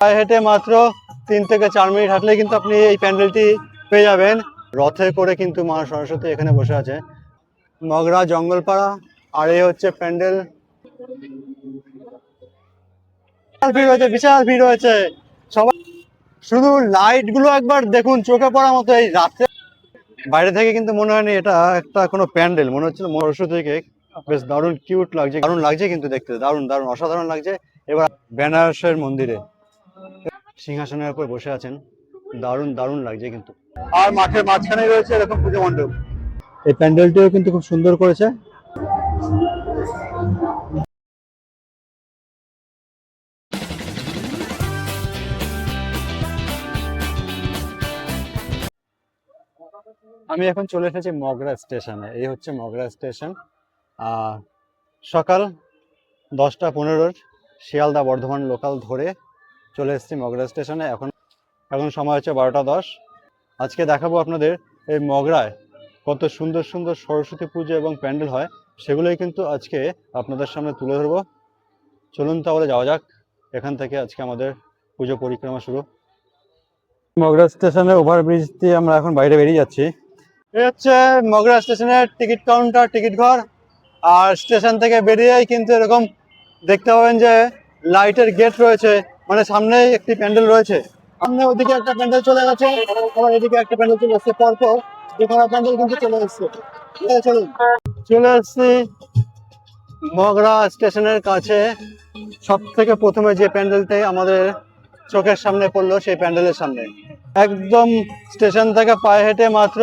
পায়ে হেঁটে মাত্র 3 থেকে 4 মিনিট হাঁটলে কিন্তু আপনি এই প্যান্ডেলটি পেয়ে যাবেন। রথে করে কিন্তু মা সরস্বতী এখানে বসে আছে। মগরা জঙ্গলপাড়া, আর এই হচ্ছে প্যান্ডেল। ভিড় হয়েছে, বিশাল ভিড় হয়েছে। সবাই শুধু লাইট গুলো একবার দেখুন, চোখে পড়ার মতো। এই রাত্রে বাইরে থেকে কিন্তু মনে হয়নি এটা একটা কোনো প্যান্ডেল, মনে হচ্ছিল সরস্বতীকে। বেশ দারুণ কিউট লাগছে, দারুণ লাগছে কিন্তু দেখতে, দারুণ দারুণ অসাধারণ লাগছে। এবার বেনারসের মন্দিরে সিংহাসনের উপর বসে আছেন, দারুণ দারুণ লাগছে কিন্তু। আর মাঠের মাঝখানে রয়েছে এরকম পুজো মণ্ডপ। এই প্যান্ডেলটিও কিন্তু খুব সুন্দর করেছে। আমি এখন চলে এসেছি মগরা স্টেশনে। এই হচ্ছে মগরা স্টেশন। সকাল 10টা 15 শিয়ালদা বর্ধমান লোকাল ধরে চলে এসেছি মগরা স্টেশনে। এখন সময় হচ্ছে 12টা 10। আজকে দেখাবো আপনাদের এই মগরায় কত সুন্দর সুন্দর সরস্বতী পুজো এবং প্যান্ডেল হয়, সেগুলোই কিন্তু আজকে আপনাদের সামনে তুলে ধরবো। চলুন তাহলে যাওয়া যাক। এখান থেকে আজকে আমাদের পুজো পরিক্রমা শুরু। মগরা স্টেশনের ওভারব্রিজ দিয়ে আমরা এখন বাইরে বেরিয়ে যাচ্ছি। এই হচ্ছে মগরা স্টেশনের টিকিট কাউন্টার, টিকিট ঘর। আর স্টেশন থেকে বেরিয়েই কিন্তু এরকম দেখতে পাবেন যে লাইটের গেট রয়েছে, মানে সামনেই একটি প্যান্ডেল রয়েছে। সামনে ওদিকে একটা প্যান্ডেল চলে গেছে, আবার এদিকে একটা প্যান্ডেল চলে এসছে, পরপর দুখানা প্যান্ডেল কিন্তু চলে এসছে। চলুন, চলে এসছি মগরা স্টেশনের কাছে। সব থেকে প্রথমে যে প্যান্ডেলটাই আমাদের চোখের সামনে পড়লো, সেই প্যান্ডেলের সামনে একদম স্টেশন থেকে পায়ে হেঁটে মাত্র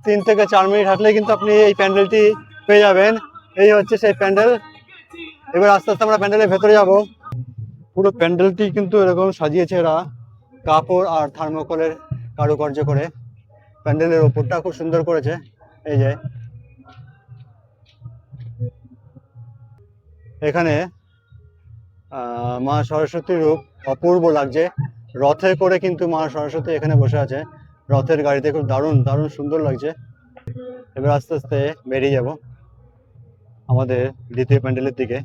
3 থেকে 4 মিনিট হাঁটলে কিন্তু আপনি এই প্যান্ডেলটি পেয়ে যাবেন। এই হচ্ছে সেই প্যান্ডেল। এবার আস্তে আস্তে আমরা প্যান্ডেলের ভেতরে যাব। পুরো প্যান্ডেলটি কিন্তু এরকম সাজিয়েছে এরা কাপড় আর থার্মোকলের কারুকার্য করে। প্যান্ডেলের ওপরটা খুব সুন্দর করেছে। এই যে এখানে মা সরস্বতীর রূপ অপূর্ব লাগছে। রথে করে কিন্তু মা সরস্বতী এখানে বসে আছে, রথের গাড়িতে। খুব দারুণ দারুণ সুন্দর লাগছে। এবার আস্তে আস্তে বেরিয়ে যাব আমাদের দ্বিতীয় প্যান্ডেলের দিকে।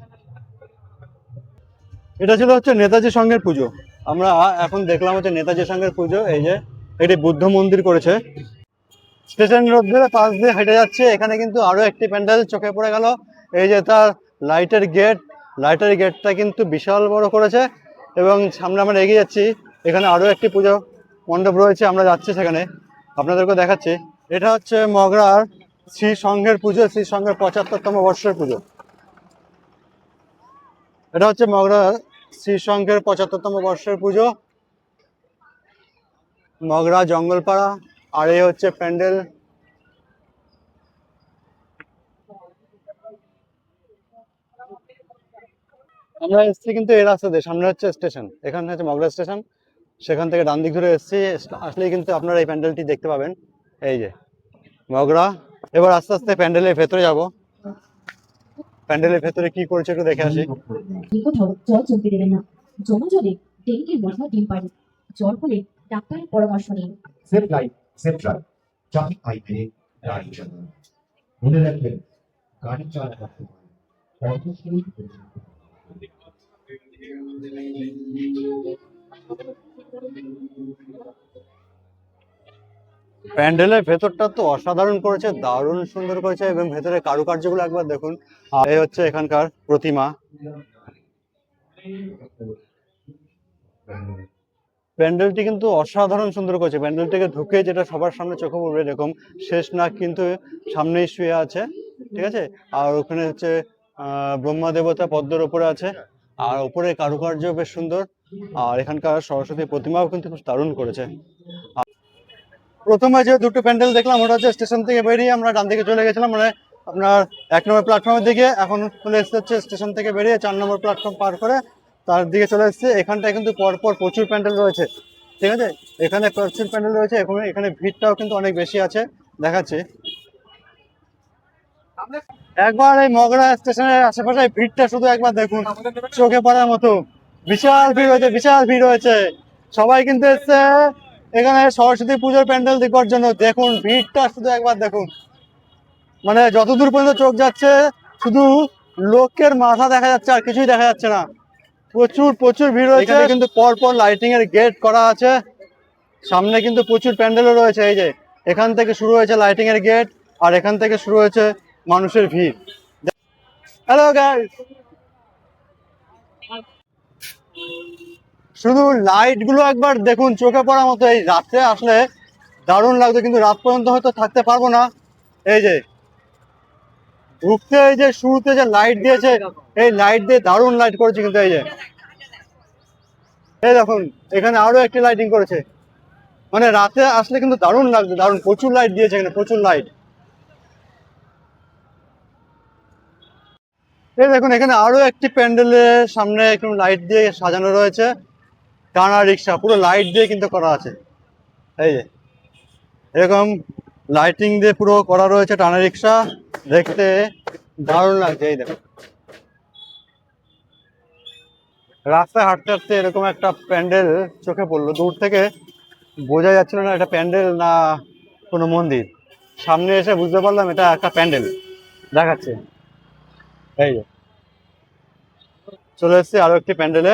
এটা ছিল হচ্ছে নেতাজি সংঘের পুজো। আমরা এখন দেখলাম হচ্ছে নেতাজি সংঘের পুজো। এই যে এটি বুদ্ধ মন্দির করেছে। স্টেশন রোড ধরে পাশ দিয়ে হেঁটে যাচ্ছে, এখানে কিন্তু আরো একটি প্যান্ডেল চোখে পড়ে গেল। এই যে তার লাইটের গেট, লাইটের গেটটা কিন্তু বিশাল বড় করেছে। এবং সামনে আমরা এগিয়ে যাচ্ছি, এখানে আরো একটি পুজো মণ্ডপ রয়েছে, আমরা যাচ্ছি সেখানে, আপনাদেরকে দেখাচ্ছি। এটা হচ্ছে মগরার শ্রী সংঘের পুজো, শ্রী সংঘের 75তম বর্ষের পুজো। এটা হচ্ছে মগরার শ্রী সংঘের 75তম বর্ষের পুজো, মগরা জঙ্গলপাড়া। আর এই হচ্ছে প্যান্ডেল। আমরা এসেছি কিন্তু এই রাস্তা দিয়ে, সামনে হচ্ছে স্টেশন, এখানে হচ্ছে মগরা স্টেশন। সেখান থেকে ডান দিক ধরে এসেছি, আসলেই কিন্তু আপনারা এই প্যান্ডেলটি দেখতে পাবেন। এই যে মগরা। এবার আস্তে আস্তে প্যান্ডেলের ভেতরে যাব। প্যান্ডেলের ভেতরে কি করছে একটু দেখে আসি। জল চলতে দেবেন না। জমা জলে ডেঙ্গুর মশা ডিম পারে। জ্বর হলে ডাক্তারের পরামর্শ নিন। Safe life safe drive traffic আইন মেনে গাড়ি চালান। মনে রাখবেন, গাড়ি চালানোর সময় অর্ধশরীর প্যান্ডেলের ভেতরটা তো অসাধারণ করেছে, দারুণ সুন্দর করেছে, এবং ভেতরে কারুকার্যগুলো একবার দেখুন। আর এই হচ্ছে এখানকার প্রতিমা। প্যান্ডেলটি কিন্তু অসাধারণ সুন্দর করেছে। প্যান্ডেলটিকে ঢুকে যেটা সবার সামনে চোখে পড়বে, এরকম শেষ নাগ কিন্তু সামনেই শুয়ে আছে, ঠিক আছে। আর ওখানে হচ্ছে ব্রহ্মা দেবতা পদ্মের ওপরে আছে, আর ওপরে কারুকার্য বেশ সুন্দর। আর এখানকার সরস্বতী প্রতিমাও কিন্তু খুব দারুণ করেছে। প্রথমে যে দুটো প্যান্ডেল দেখলাম, ওটা হচ্ছে স্টেশন থেকে বেরিয়ে আমরা ডান দিকে চলে গেছিলাম, মানে আপনার 1 নম্বর প্ল্যাটফর্মের দিকে। এখন চলে এসছে হচ্ছে স্টেশন থেকে বেরিয়ে 4 নম্বর প্ল্যাটফর্ম পার করে তার দিকে চলে এসছে। এখানটায় কিন্তু পরপর প্রচুর প্যান্ডেল রয়েছে, ঠিক আছে। এখানে প্রচুর প্যান্ডেল রয়েছে, এখানে ভিড়টাও কিন্তু অনেক বেশি আছে, দেখাচ্ছি। একবার এই মগরা স্টেশনের আশেপাশে ভিড়টা শুধু একবার দেখুন, চোখে পড়ার মতো। বিশাল ভিড় হয়েছে, বিশাল ভিড় হয়েছে। সবাই কিন্তু এসছে এখানে সরস্বতী পুজোর প্যান্ডেল দেখবার জন্য। দেখুন ভিড়টা শুধু একবার দেখুন, মানে যতদূর পর্যন্ত চোখ যাচ্ছে শুধু লোকের মাথা দেখা যাচ্ছে, আর কিছুই দেখা যাচ্ছে না। প্রচুর প্রচুর ভিড় হয়েছে। এখানে কিন্তু পরপর লাইটিং এর গেট করা আছে, সামনে কিন্তু প্রচুর প্যান্ডেলও রয়েছে। এই যে এখান থেকে শুরু হয়েছে লাইটিং এর গেট, আর এখান থেকে শুরু হয়েছে মানুষের ভিড়। হ্যালো গাইস, শুধু লাইট গুলো একবার দেখুন, চোখে পড়ার মতো। এই রাত্রে আসলে দারুণ লাগতো, কিন্তু রাত পর্যন্ত হয়তো থাকতে পারবো না। এই যে ঢুকতে, এই যে শুরুতে যে লাইট দিয়েছে, এই লাইট দিয়ে দারুণ লাইট করেছে কিন্তু। এই যে এই দেখুন, এখানে আরো একটি লাইটিং করেছে। মানে রাতে আসলে কিন্তু দারুণ লাগবে, দারুণ। প্রচুর লাইট দিয়েছে এখানে, প্রচুর লাইট। এই দেখুন, এখানে আরো একটি প্যান্ডেলের সামনে একটু লাইট দিয়ে সাজানো রয়েছে। টানা রিক্সা পুরো লাইট দিয়ে কিন্তু করা আছে। এই যে এরকম লাইটিং দিয়ে পুরো করা রয়েছে টানা রিক্সা, দেখতে দারুণ লাগছে। এই দেখুন, রাস্তায় হাঁটতে হাঁটতে এরকম একটা প্যান্ডেল চোখে পড়লো। দূর থেকে বোঝা যাচ্ছিল না এটা প্যান্ডেল না কোনো মন্দির। সামনে এসে বুঝতে পারলাম এটা একটা প্যান্ডেল দেখাচ্ছে। এই যে চলে এসেছি আরো একটি প্যান্ডেলে।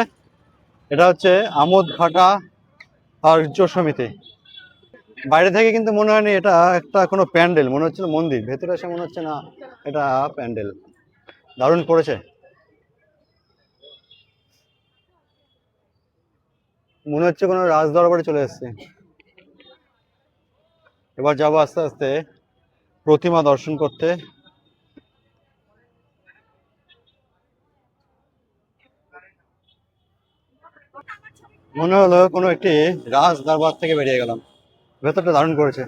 এটা হচ্ছে আমোদঘাটা আর্য সমিতি। বাইরে থেকে কিন্তু মনে হয়নি এটা একটা কোনো প্যান্ডেল, মনে হচ্ছিল মন্দির। ভেতরে এসে মনে হচ্ছে না এটা প্যান্ডেল। দারুণ করেছে, মনে হচ্ছে কোনো রাজ দরবারে চলে এসেছে। এবার যাবো আস্তে আস্তে প্রতিমা দর্শন করতে। মনে হলো কোনো একটি রাজ দরবার থেকে বেরিয়ে গেলাম। ভেতরটা দারুণ করেছে।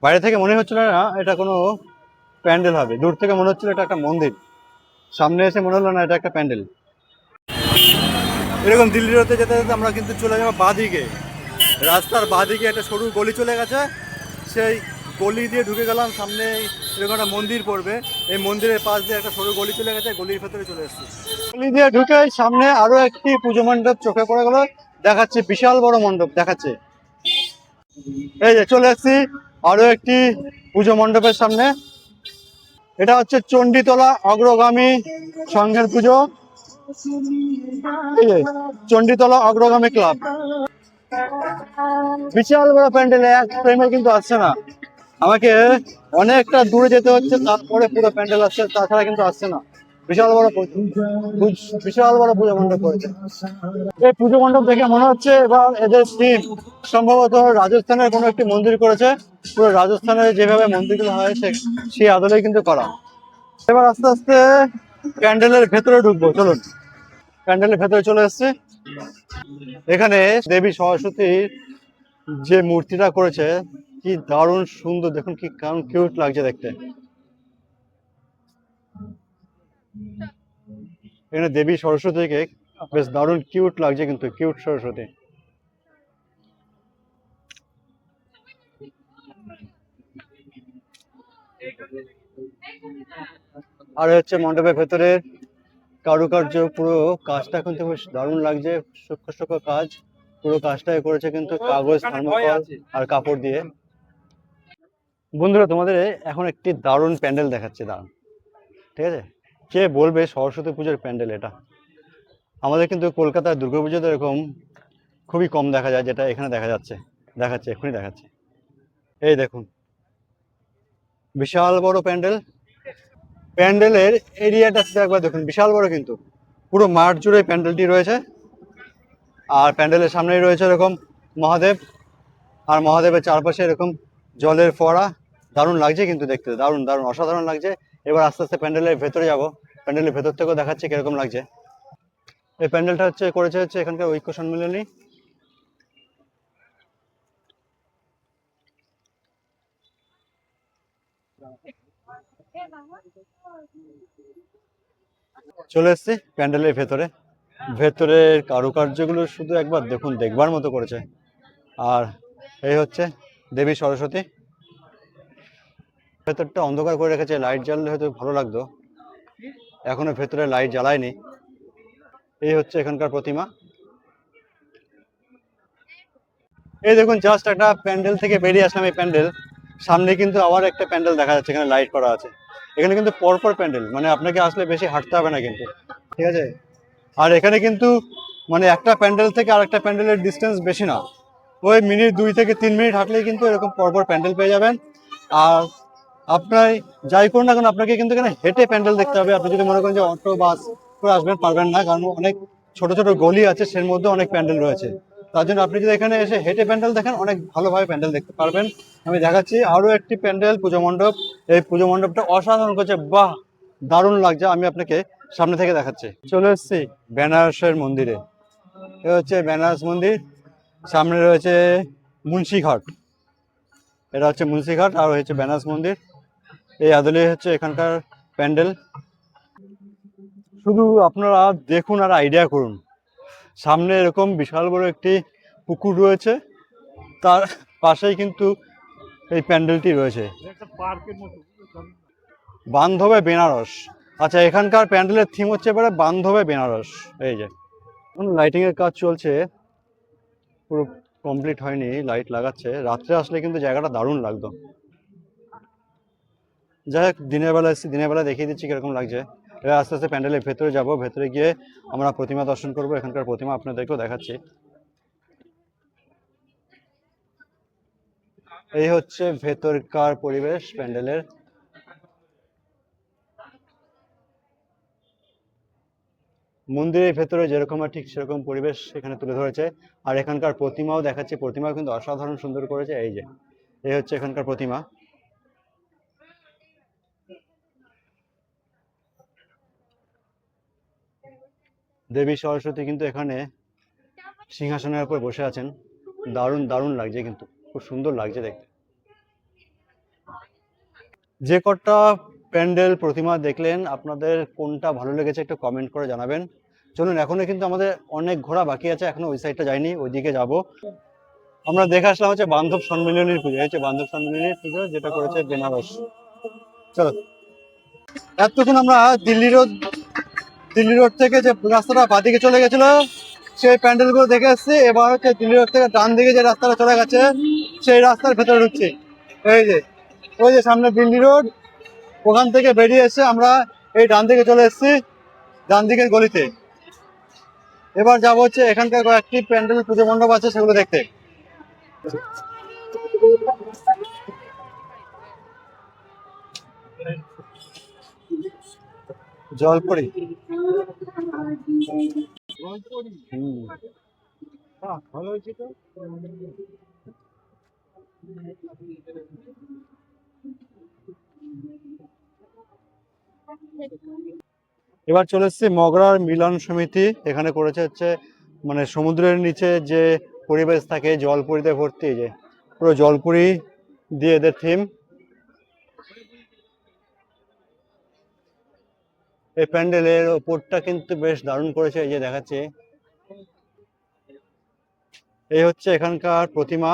বাইরে থেকে মনে হচ্ছিল না এটা কোনো প্যান্ডেল হবে, দূর থেকে মনে হচ্ছিল এটা একটা মন্দির। সামনে এসে মনে হলো না এটা একটা প্যান্ডেল। এরকম দিল্লি রোডে যেতে যেতে আমরা কিন্তু চলে যাবো বাঁদিকে। রাস্তার বাঁদিকে একটা সরু গলি চলে গেছে, সেই গলি দিয়ে ঢুকে গেলাম। সামনে এরকম একটা মন্দির পড়বে, এই মন্দিরের পাশ দিয়ে একটা সরু গলি চলে গেছে, গলির ভেতরে চলে এসেছি। গলি দিয়ে ঢুকে সামনে আরো একটি পুজো মণ্ডপ চোখে পড়ে গেল, দেখাচ্ছে বিশাল বড় মণ্ডপ দেখাচ্ছে। এই যে চলে এসেছি আরো একটি পুজো মণ্ডপের সামনে। এটা হচ্ছে চণ্ডীতলা অগ্রগামী সংঘের পুজো। এই যে চণ্ডীতলা অগ্রগামী ক্লাব। বিশাল বড় প্যান্ডেল, এক ফ্রেমে কিন্তু আসছে না, আমাকে অনেকটা দূরে যেতে হচ্ছে, তারপরে পুরো প্যান্ডেল আসছে, তাছাড়া কিন্তু আসছে না। বিশাল বড় বিশাল বড় পুজো মণ্ডপ করেছে। এই পুজো মণ্ডপ দেখে মনে হচ্ছে এবার এদের থিম সম্ভবত রাজস্থানের কোনো একটি মন্দির করেছে। পুরো রাজস্থানের যেভাবে মন্দিরগুলো হয় সেই আদলেই কিন্তু করা। এবার আস্তে আস্তে প্যান্ডেলের ভেতরে ঢুকবো, চলুন। প্যান্ডেলের ভেতরে চলে এসছে। এখানে দেবী সরস্বতীর যে মূর্তিটা করেছে কি দারুণ সুন্দর, দেখুন কি কেমন কিউট লাগছে দেখতে। এখানে দেবী সরস্বতীকে বেশ দারুণ কিউট লাগছে, কিন্তু কিউট সরস্বতী। আর হচ্ছে মণ্ডপের ভেতরে কারুকার্য, পুরো কাজটা কিন্তু বেশ দারুণ লাগছে, সূক্ষ্ম সূক্ষ্ম কাজ। পুরো কাজটাই করেছে কিন্তু কাগজ, থার্মোকল আর কাপড় দিয়ে। বন্ধুরা, তোমাদের এখন একটি দারুণ প্যান্ডেল দেখাচ্ছে, দারুণ। ঠিক আছে, কে বলবে সরস্বতী পুজোর প্যান্ডেল এটা? আমাদের কিন্তু কলকাতার দুর্গাপুজোতে এরকম খুবই কম দেখা যায়, যেটা এখানে দেখা যাচ্ছে, দেখাচ্ছে, এক্ষুনি দেখাচ্ছে। এই দেখুন, বিশাল বড় প্যান্ডেল। প্যান্ডেলের এরিয়াটা একবার দেখুন, বিশাল বড় কিন্তু। পুরো মাঠ জুড়ে প্যান্ডেলটি রয়েছে, আর প্যান্ডেলের সামনেই রয়েছে এরকম মহাদেব, আর মহাদেবের চারপাশে এরকম জলের ফোয়ারা। দারুণ লাগছে কিন্তু দেখতে, দারুণ দারুণ অসাধারণ লাগছে। এবার আস্তে আস্তে প্যান্ডেলের ভেতরে যাব, প্যান্ডেলের ভেতর থেকেও দেখাচ্ছে কিরকম লাগছে। এই প্যান্ডেলটা করেছে এখানকার ঐক্য সম্মেলনী। চলে এসছি প্যান্ডেলের ভেতরে। ভেতরের কারুকার্যগুলো শুধু একবার দেখুন, দেখবার মতো করেছে। আর এই হচ্ছে দেবী সরস্বতী। ভেতরটা অন্ধকার করে রেখেছে, লাইট জ্বাললে হয়তো ভালো লাগতো, এখনো ভেতরে লাইট জ্বালায়নি। এই হচ্ছে এখানকার প্রতিমা। এই দেখুন, জাস্ট একটা প্যান্ডেল থেকে বেরিয়ে আসলাম। এই প্যান্ডেল সামনে কিন্তু আবার একটা প্যান্ডেল দেখা যাচ্ছে, এখানে লাইট করা আছে। এখানে কিন্তু পরপর প্যান্ডেল, মানে আপনাকে আসলে বেশি হাঁটতে হবে না কিন্তু, ঠিক আছে। আর এখানে কিন্তু মানে একটা প্যান্ডেল থেকে আরেকটা প্যান্ডেলের ডিস্টেন্স বেশি না, ওই মিনিট 2 থেকে 3 মিনিট হাঁটলেই কিন্তু এরকম পরপর প্যান্ডেল পেয়ে যাবেন। আর আপনার যাই করুন না কেন আপনাকে কিন্তু এখানে হেঁটে প্যান্ডেল দেখতে হবে। আপনি যদি মনে করেন যে অটো বাস করে আসবেন, পারবেন না, কারণ অনেক ছোট ছোট গলি আছে, সের মধ্যে অনেক প্যান্ডেল রয়েছে। তার জন্য আপনি যদি এখানে এসে হেঁটে প্যান্ডেল দেখেন অনেক ভালোভাবে প্যান্ডেল দেখতে পারবেন। আমি দেখাচ্ছি আরো একটি প্যান্ডেল, পুজো মণ্ডপ। এই পুজো মণ্ডপটা অসাধারণ করছে, বাহ দারুণ লাগছে। আমি আপনাকে সামনে থেকে দেখাচ্ছি। চলে এসেছি বেনারসের মন্দিরে। এ হচ্ছে বেনারস মন্দির, সামনে রয়েছে মুন্সিঘাট, এটা হচ্ছে মুন্সিঘাট, আর হচ্ছে বেনারস মন্দির। এই আদলে হচ্ছে এখানকার প্যান্ডেল। শুধু আপনারা দেখুন আর আইডিয়া করুন, সামনে এরকম বিশাল বড় একটি পুকুর রয়েছে, তার পাশেই কিন্তু এই প্যান্ডেলটি রয়েছে। বান্ধবে বেনারস। আচ্ছা, এখানকার প্যান্ডেলের থিম হচ্ছে এবারে বান্ধবে বেনারস। এই যে এখন লাইটিং এর কাজ চলছে, পুরো কমপ্লিট হয়নি, লাইট লাগাচ্ছে। রাত্রে আসলে কিন্তু জায়গাটা দারুণ লাগতো। যাই হোক, দিনের বেলা এসেছি, দিনের বেলা দেখিয়ে দিচ্ছি কিরকম লাগছে। এবার আস্তে আস্তে প্যান্ডেলের ভেতরে যাব, ভেতরে গিয়ে আমরা প্রতিমা দর্শন করব। এখানকার প্রতিমা আপনাদেরকেও দেখাচ্ছি। এই হচ্ছে ভেতরকার পরিবেশ প্যান্ডেলের। মন্দিরের ভেতরে যেরকম আর ঠিক সেরকম পরিবেশ এখানে তুলে ধরেছে। আর এখানকার প্রতিমাও দেখাচ্ছে, প্রতিমাও কিন্তু অসাধারণ সুন্দর করেছে। এই যে এই হচ্ছে এখানকার প্রতিমা। দেবী সরস্বতী কিন্তু এখানে সিংহাসনের উপর বসে আছেন। দারুণ দারুণ লাগছে, কিন্তু খুব সুন্দর লাগছে দেখতে। যে কটা প্যান্ডেল প্রতিমা দেখলেন, আপনাদের কোনটা ভালো লেগেছে একটু কমেন্ট করে জানাবেন। চলুন, এখনো কিন্তু আমাদের অনেক ঘোরা বাকি আছে, এখনো ওই সাইডটা যাইনি, ওইদিকে যাব। আমরা দেখে আসলাম হচ্ছে বান্ধব সম্মিলনীর পুজো, হচ্ছে বান্ধব সম্মিলনীর পুজো যেটা করেছে বেনারস। চলো, এতক্ষণ আমরা দিল্লি রোড থেকে যে রাস্তাটা বাদিকে চলে গেছিল সেই প্যান্ডেলগুলো দেখে এসেছি। এবার হচ্ছে দিল্লি রোড থেকে ডান দিকে যে রাস্তাটা চলে গেছে সেই রাস্তার ভেতরে ঢুকছি। এই যে ওই যে সামনে দিল্লি রোড, ওখান থেকে বেরিয়ে এসে আমরা এই ডান দিকে চলে এসেছি, ডান দিকের গলিতে। এবার যাবো হচ্ছে এখানকার কয়েকটি প্যান্ডেল পুজো মণ্ডপ আছে সেগুলো দেখতে। জলপরি, ভালো হয়েছে তো। এবার চলে এসেছি মগরার মিলন সমিতি। এখানে করেছে হচ্ছে মানে সমুদ্রের নিচে যে পরিবেশ থাকে জলপরিতে ভর্তি, যে পুরো জলপরি দিয়ে এদের থিম। এই প্যান্ডেলের ওপরটা কিন্তু বেশ দারুণ করেছে, এই যে দেখাচ্ছে। এই হচ্ছে এখানকার প্রতিমা।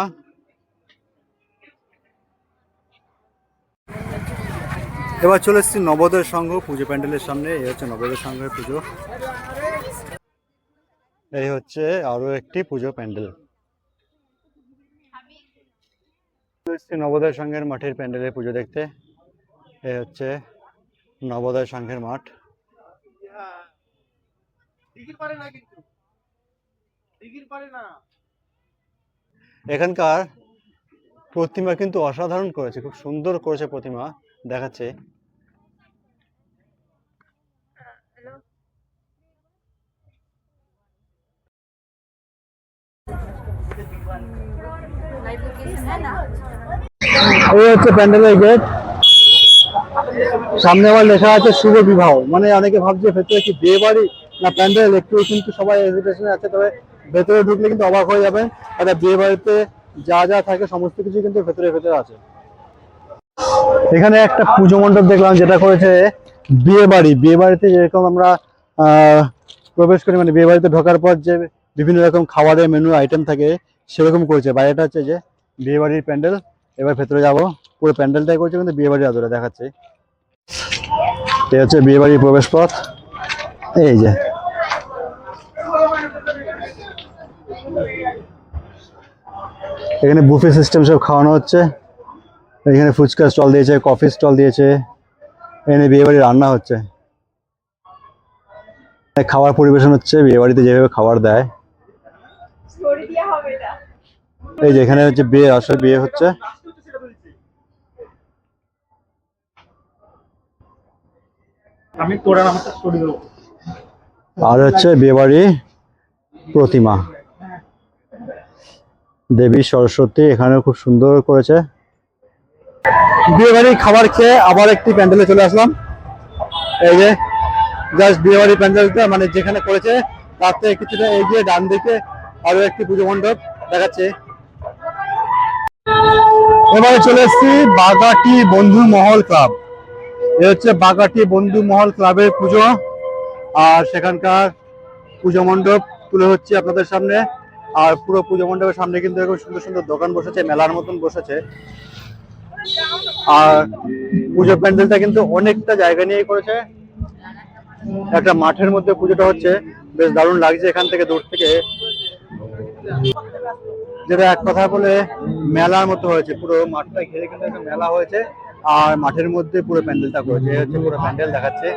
এবার চলে এসেছি নবোদয় সংঘ পুজো প্যান্ডেলের সামনে। এই হচ্ছে নবোদয় সংঘের পুজো। এই হচ্ছে আরো একটি পুজো প্যান্ডেল। নবোদয় সংঘের মাঠের প্যান্ডেলের পুজো দেখতে। এই হচ্ছে নবোদয় সংঘের মাঠ। এখানকার প্রতিমা কিন্তু অসাধারণ করেছে, খুব সুন্দর করেছে প্রতিমা, দেখাচ্ছে। এই হচ্ছে প্যান্ডেলের গেট, সামনে আবার লেখা আছে শুভ বিবাহ। মানে অনেকে ভাবছে ভেতরে কি বিয়ে বাড়ি না প্যান্ডেল, একটু কিন্তু সবাই হেজিটেশনে আছে। তবে ভেতরে ঢুকলে কিন্তু অবাক হয়ে যাবেন, একটা বিয়ে বাড়িতে যা যা থাকে সমস্ত কিছু কিন্তু ভেতরে ভেতরে আছে। এখানে একটা পুজো মণ্ডপ দেখলাম যেটা করেছে বিয়ে বাড়ি। বিয়ে বাড়িতে যেরকম আমরা প্রবেশ করি, মানে বিয়ে বাড়িতে ঢোকার পর যে বিভিন্ন রকম খাবারের মেনু আইটেম থাকে সেরকম করেছে। বাইরেটা হচ্ছে যে বিয়ে বাড়ির প্যান্ডেল। এবার ভেতরে যাব, পুরো প্যান্ডেলটাই করছে কিন্তু বিয়ে বাড়ির আদলে দেখাচ্ছে। এই হচ্ছে বিয়ে বাড়ির প্রবেশ পথ। এই যে এখানে বুফে সিস্টেম সব খাওয়ানো হচ্ছে। এখানে ফুচকা স্টল দিয়েছে, কফি স্টল দিয়েছে, এখানে বিয়ে বাড়ি রান্না হচ্ছে। খাবার পরিবেশন হচ্ছে, বিয়ে বাড়িতে যেভাবে খাবার দেয়। এই যে এখানে হচ্ছে বিয়ে, আসলে বিয়ে হচ্ছে। আর হচ্ছে বিয়ে বাড়ি প্রতিমা দেবী সরস্বতী, এখানেও খুব সুন্দর করেছে। বিয়ে বাড়ি খাবার খেয়ে আবার একটি প্যান্ডেলে চলে আসলাম। এই যে জাস্ট বিয়ে বাড়ি প্যান্ডেলটা মানে যেখানে করেছে তার থেকে কিছুটা এগিয়ে ডান দিকে আরো একটি পুজো মণ্ডপ দেখাচ্ছে। এবারে চলে এসেছি বাগাটি বন্ধু মহল ক্লাব। এ হচ্ছে বাগাটি বন্ধু মহল ক্লাবের পুজো, আর সেখানকার পুজো মণ্ডপ তুলে হচ্ছে আপনাদের সামনে। আর পুরো পুজো মণ্ডপের সামনে কিন্তু এরকম সুন্দর সুন্দর দোকান বসেছে, মেলার মতন বসেছে। আর পুজো প্যান্ডেলটা কিন্তু অনেকটা জায়গা নিয়ে করেছে, একটা মাঠের মধ্যে পুজোটা হচ্ছে, বেশ দারুণ লাগছে এখান থেকে দূর থেকে। যেটা এক কথা বলে মেলার মতো হয়েছে, পুরো মাঠটা ঘিরে কিন্তু একটা মেলা হয়েছে, আর মাঠের মধ্যে পুরো প্যান্ডেলটা করেছে। এই হচ্ছে পুরো প্যান্ডেল দেখাচ্ছে।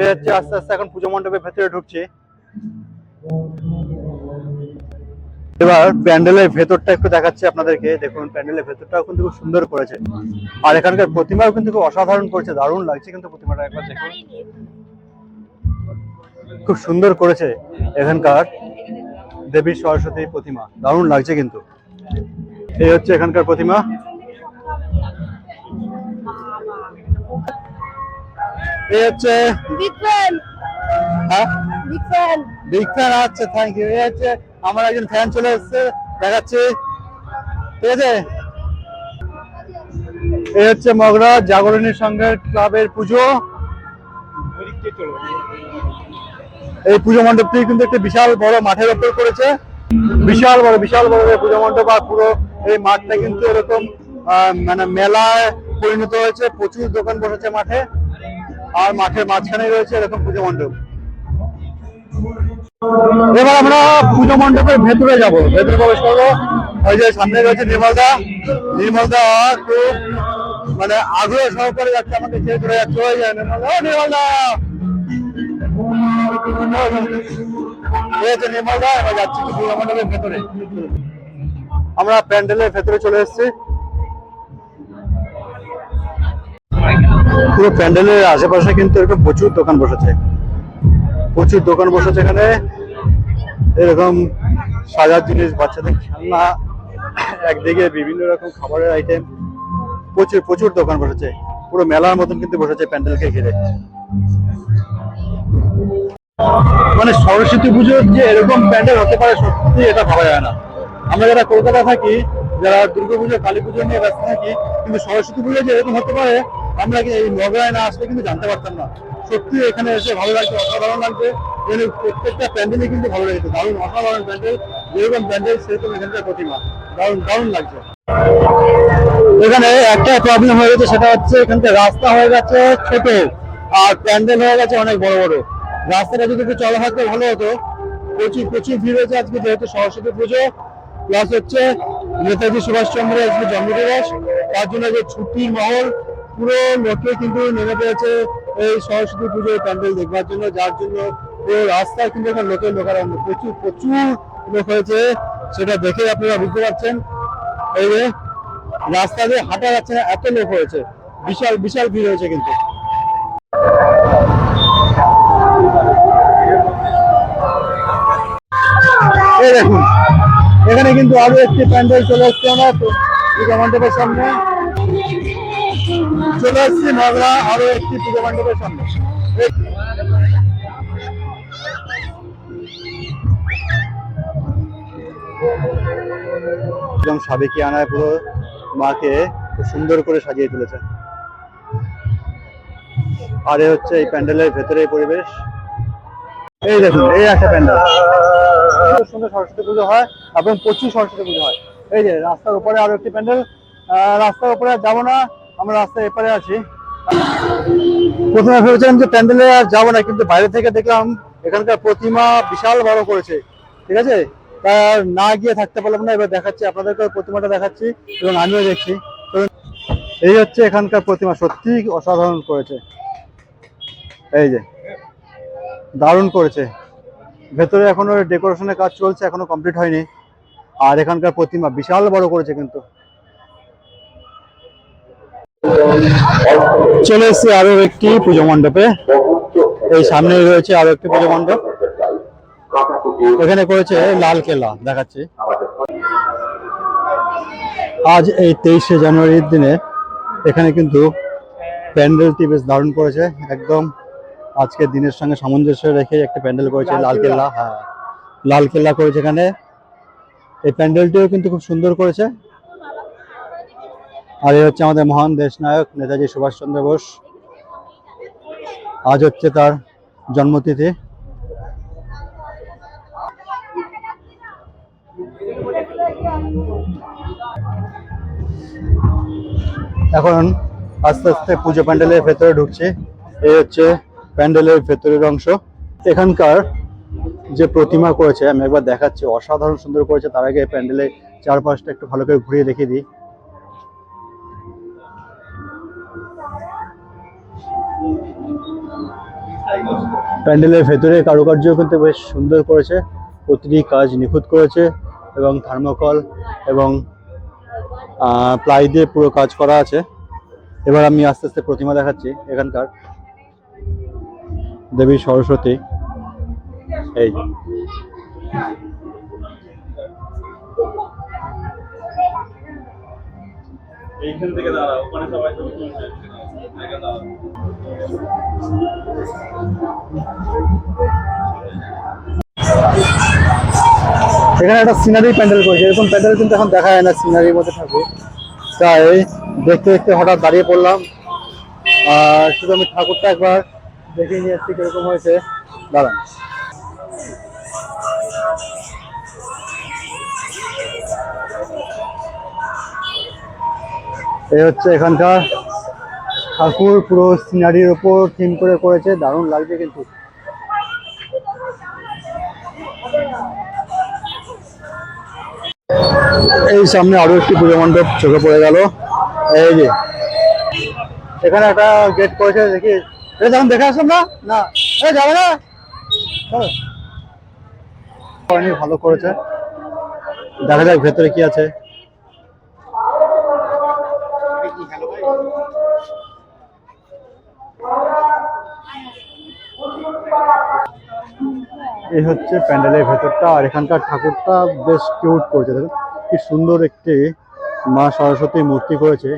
এই হচ্ছে আস্তে আস্তে এখন পুজো মণ্ডপের ভেতরে ঢুকছি। এবার প্যান্ডেলের ভেতরটা একটু দেখাচ্ছি আপনাদেরকে। দেখুন প্যান্ডেলের ভেতরটাও কিন্তু খুব সুন্দর করেছে, আর এখানকার প্রতিমাও কিন্তু খুব অসাধারণ করেছে, দারুণ লাগছে কিন্তু প্রতিমাটা একবার দেখুন, খুব সুন্দর করেছে এখানকার দেবী সরস্বতী প্রতিমা, দারুণ লাগছে কিন্তু। এই হচ্ছে এখানকার প্রতিমা। এই হচ্ছে বিগ ফ্যান, হ্যাঁ বিগ ফ্যান। বিগ ফ্যান, আচ্ছা থ্যাংক ইউ। এই হচ্ছে আমার একজন ফ্যান চলে এসেছে, দেখাচ্ছি, ঠিক আছে। এই হচ্ছে মগরা জাগরণী সংঘের ক্লাবের পুজো। এই পুজো মণ্ডপটি কিন্তু একটা বিশাল বড় মাঠের ওপর করেছে, বিশাল বড় এই পুজো মণ্ডপ। আর পুরো এই মাঠটা কিন্তু এরকম মানে মেলায় পরিণত হয়েছে, প্রচুর দোকান বসেছে মাঠে, আর মাঠের মাঝখানে রয়েছে এরকম পুজো মণ্ডপ। এবার আমরা পুজো মণ্ডপের ভেতরে যাব, ভেতরে প্রবেশ করবো। ওই যে সামনে রয়েছে নির্মলদা, নির্মলদা খুব মানে আগ্রহ সহকারে যাচ্ছে, আমাকে ছেড়ে চলে যাচ্ছে। ওই যে নির্মলদা, ও নির্মলদা, নির্মলদা। এবার যাচ্ছি পুজো মণ্ডপের ভেতরে। আমরা প্যান্ডেলের ভেতরে চলে এসেছি। পুরো প্যান্ডেলের আশেপাশে কিন্তু এরকম প্রচুর দোকান বসেছে, প্রচুর দোকান বসেছে এখানে। এরকম সাজার জিনিস, বাচ্চাদের খেলনা, একদিকে বিভিন্ন রকম খাবারের আইটেম, প্রচুর দোকান বসেছে। পুরো মেলার মতন কিন্তু বসেছে প্যান্ডেলকে ঘিরে। মানে সরস্বতী পুজোর যে এরকম প্যান্ডেল হতে পারে, সত্যি এটা ভাবা যায় না। আমরা যারা কলকাতা থাকি, যারা দুর্গাপুজো কালী পুজো নিয়ে ব্যস্ত থাকি, কিন্তু সরস্বতী পুজো যে এরকম হতে পারে আমরা এই মগরায় না আসলে কিন্তু জানতে পারতাম না। সত্যি এখানে এসে ভালো লাগছে, অসাধারণ লাগছে। প্রত্যেকটা প্যান্ডেলই কিন্তু ভালো লেগেছে, দারুণ অসাধারণ প্যান্ডেল। যেরকম প্যান্ডেল সেরকম এখানকার প্রতিমা, দারুণ লাগছে। এখানে একটা প্রবলেম হয়ে গেছে, সেটা হচ্ছে এখানকার রাস্তা হয়ে গেছে ছোট, আর প্যান্ডেল হয়ে গেছে অনেক বড় বড়। রাস্তাটা যদি একটু চলা থাকতে ভালো হতো। প্রচুর ভিড় হয়েছে আজকে, যেহেতু সরস্বতী পুজো প্লাস হচ্ছে নেতাজি সুভাষচন্দ্রের আজকে জন্মদিবস, তার জন্য যে ছুটির মহল, পুরো লোকে কিন্তু নেমে পড়েছে এই সরস্বতী পুজোর প্যান্ডেল দেখবার জন্য, যার জন্য পুরো রাস্তায় কিন্তু এখন লোকের লোকারণ্য, প্রচুর লোক হয়েছে। সেটা দেখে আপনারা বুঝতে পারছেন, এই যে রাস্তা দিয়ে হাঁটা যাচ্ছে না, এত লোক হয়েছে, বিশাল ভিড় হয়েছে কিন্তু। এই দেখুন এখানে কিন্তু আরো একটি প্যান্ডেল চলে এসছে, আমরা পুজো মণ্ডপের সামনে চলে এসছি। মগরা আরো একটি পুজো মণ্ডপের সামনে। একদম সাবেকি আনায় পুরো মাকে খুব সুন্দর করে সাজিয়ে তুলেছে। আর এ হচ্ছে এই প্যান্ডেলের ভেতরে পরিবেশ। এই দেখুন এই একটা প্যান্ডেল, সুন্দর সরস্বতী পুজো হয় এবং প্রচুর সরস্বতী পুজো হয়। এই যে রাস্তার উপরে আরো একটি প্যান্ডেল। রাস্তার উপরে আর যাবো না, আমরা রাস্তার এপারে আছি। প্রথমে ভেবেছিলাম যে প্যান্ডেলে আর যাবো না, কিন্তু বাইরে থেকে দেখলাম এখানকার প্রতিমা বিশাল বড় করেছে, ঠিক আছে, তা না গিয়ে থাকতে পারলাম না। এবার দেখাচ্ছি আপনাদেরকে প্রতিমাটা দেখাচ্ছি এবং আমিও দেখছি। এই হচ্ছে এখানকার প্রতিমা, সত্যি অসাধারণ করেছে। এই যে দারুণ করেছে। ভেতরে এখনো ডেকোরেশনের কাজ চলছে, এখনো কমপ্লিট হয়নি। আর এখানকার প্রতিমা বিশাল বড় করেছে কিন্তু। চলে এসেছি আরো একটি পুজো মণ্ডপে। এই সামনে রয়েছে আরো একটি পুজো মণ্ডপ, এখানে করেছে লাল কেল্লা দেখাচ্ছি। আজ এই 23শে জানুয়ারির দিনে এখানে কিন্তু প্যান্ডেলটি বেশ দারুণ করেছে, একদম আজকের দিনের সঙ্গে সামঞ্জস্য রেখে একটা প্যান্ডেল করেছে লাল কেল্লা। হ্যাঁ, লাল কেল্লা করেছে এখানে। এই প্যান্ডেলটিও কিন্তু খুব সুন্দর করেছে। আর এই হচ্ছে আমাদের মহান দেশ নায়ক নেতাজি সুভাষচন্দ্র বোস, আজ হচ্ছে তার জন্মতিথি। এখন আস্তে আস্তে পুজো প্যান্ডেলের ভেতরে ঢুকছে। এই হচ্ছে প্যান্ডেলের ভেতরের অংশ। এখানকার যে প্রতিমা করেছে আমি একবার দেখাচ্ছি, অসাধারণ সুন্দর করেছে। তার আগে প্যান্ডেলে চারপাশটা একটু ভালো করে ঘুরিয়ে দেখিয়ে দিই। প্যান্ডেলের ভেতরে কারুকার্য কিন্তু বেশ সুন্দর করেছে, প্রতিটি কাজ নিখুঁত করেছে এবং থার্মোকল এবং প্লাই দিয়ে পুরো কাজ করা আছে। এবার আমি আস্তে আস্তে প্রতিমা দেখাচ্ছি এখানকার দেবী সরস্বতী। এই এইখান থেকে দাঁড়াও, ওখানে সবাই ছবি তুলছে, এখানে দাঁড়াও। এখানে একটা সিনারি প্যান্ডেল করেছে, এরকম প্যান্ডেল কিন্তু এখন দেখা যায় না সিনারির মধ্যে ঠাকুর। তাই দেখতে দেখতে হঠাৎ দাঁড়িয়ে পড়লাম, আর শুধু আমি ঠাকুরটা একবার দেখে নিয়ে এসছি কিরকম হয়েছে। দাঁড়ান, এই হচ্ছে এখানকার ঠাকুর, পুরো সিনারির ওপর থিম করে করেছে, দারুণ লাগছে কিন্তু। এই সামনে আরো একটি পুজো মণ্ডপ চোখে পড়ে গেল। এই যে এখানে একটা গেট করেছে, দেখি যখন দেখে আসলাম না না যাবে না, অনেক ভালো করেছে। দেখা যাক ভেতরে কি আছে। এই হচ্ছে প্যান্ডেলের ভেতরটা, আর এখানকার ঠাকুরটা বেশ কিউট করেছে। দেখুন কি সুন্দর একটি মা সরস্বতী মূর্তি করেছে,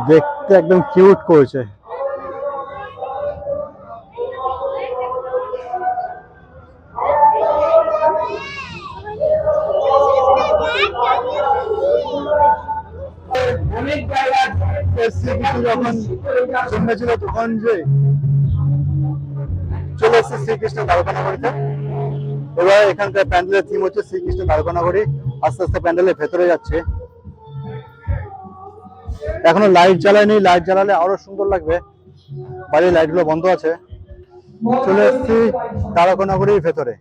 দেখতে একদম কিউট করেছে। যখন জন্মেছিল তখন যে চলে এসেছে শ্রীকৃষ্ণ দ্বারকানগরীতে। এবার এখানকার প্যান্ডেলের থিম হচ্ছে শ্রীকৃষ্ণ দ্বারকানগরী। আস্তে আস্তে প্যান্ডেলের ভেতরে যাচ্ছে, এখনো লাইট জ্বালায়নি, লাইট জ্বালালে আরো সুন্দর লাগবে। বাড়ির লাইট গুলো বন্ধ আছে। চলে এসেছি দ্বারকানগরীর ভেতরে,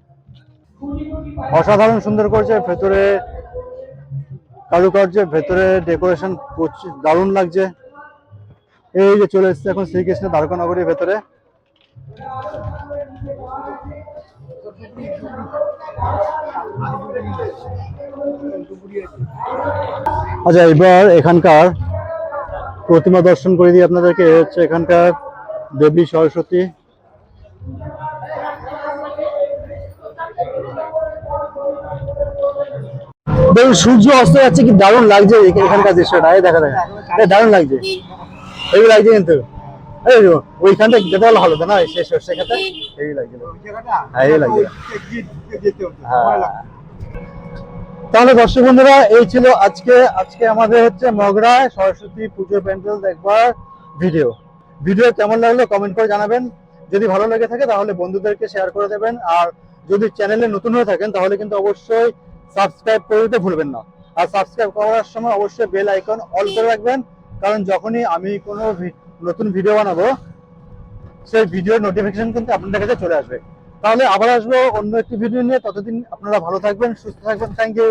অসাধারণ সুন্দর করেছে ভেতরে কারুকার্য, ভেতরে ডেকোরেশন দারুণ লাগছে। এই যে চলে এসেছে এখন শ্রীকৃষ্ণ দ্বারকানগরীর ভেতরে। আচ্ছা, এবার এখানকার প্রতিমা দর্শন করে দিই আপনাদেরকে। হচ্ছে এখানকার দেবী সরস্বতী। দেখুন সূর্য অস্ত যাচ্ছে, কি দারুণ লাগছে এখানকার দৃশ্যটা। দেখা দারুণ লাগছে, এই লাগছে কিন্তু। ওইখানটা যেতে হলে ভালো তো না, শেষ সেখানটা এই লাগছে। হ্যাঁ, এই লাগছে। তাহলে দর্শক বন্ধুরা, এই ছিল আজকে আমাদের হচ্ছে মগরায় সরস্বতী পুজো প্যান্ডেল দেখবার ভিডিও কেমন লাগলো কমেন্ট করে জানাবেন। যদি ভালো লেগে থাকে তাহলে বন্ধুদেরকে শেয়ার করে দেবেন, আর যদি চ্যানেলে নতুন হয়ে থাকেন তাহলে কিন্তু অবশ্যই সাবস্ক্রাইব করে দিতে ভুলবেন না। আর সাবস্ক্রাইব করার সময় অবশ্যই বেল আইকন অল করে রাখবেন, কারণ যখনই আমি কোনো নতুন ভিডিও বানাবো সেই ভিডিওর নোটিফিকেশন কিন্তু আপনাদের কাছে চলে আসবে। তাহলে আবার আসবো অন্য একটি ভিডিও নিয়ে, ততদিন আপনারা ভালো থাকবেন, সুস্থ থাকবেন। Thank you.